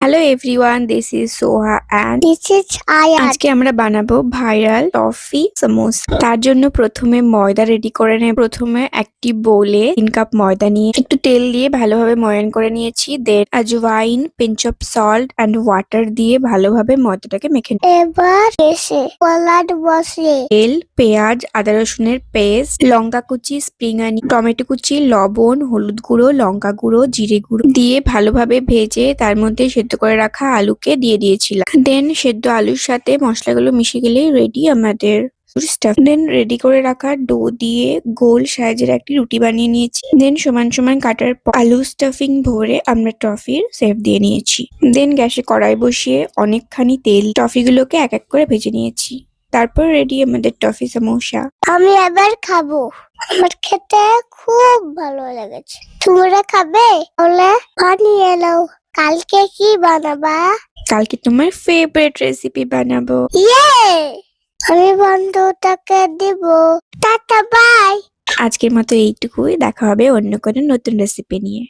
Hello everyone, this is Soha and This is Ayat. আজকে আমরা বানাবো ভাইরাল টফি সামোসা। তার জন্য প্রথমে ময়দা রেডি করে নেব। প্রথমে একটি বোলে 3 কাপ ময়দা নিয়ে একটু তেল দিয়ে ভালোভাবে ময়ান করে নিয়েছি। Then ajwain, pinch of salt and water দিয়ে ভালোভাবে ময়দাটাকে মেখে নিই। এবার এসে কলাট বসিয়ে তেল, পেঁয়াজ, আদা রসুনের পেস্ট, লঙ্কা কুচি, স্প্রিং অনিয়ন, টমেটো কুচি, লবণ, হলুদ গুঁড়ো, লঙ্কা গুঁড়ো, জিরে গুঁড়ো দিয়ে ভালোভাবে ভেজে তার মধ্যে সেদ্ধ করে রাখা আলুকে দিয়ে দিয়েছিলাম। দেন সেদ্ধ আলুর সাথে মশলাগুলো মিশে গেলেই রেডি আমাদের স্টাফ। দেন রেডি করে রাখা ডো দিয়ে গোল সাইজের একটি রুটি বানিয়ে নিয়েছি। দেন সমান সমান কাটার পর আলু স্টাফিং ভরে আমরা টফির শেপ দিয়ে নিয়েছি। দেন গ্যাসে কড়াই বসিয়ে অনেকখানি তেল টফিগুলোকে এক এক করে ভেজে নিয়েছি। তারপর রেডি আমাদের টফি সামোসা। আমি এবার খাবো। আমার খেতে খুব ভালো লেগেছে। তোমরা খাবে? তাহলে বানিয়ে নাও। কালকে কি বানাবা? কালকে তোমার ফেভারিট রেসিপি বানাবো। ইয়ে! আমি বন্ধুটাকে দিব। Tata bye. আজকের মতো এইটুকুই, দেখা হবে অন্য কোনো নতুন রেসিপি নিয়ে।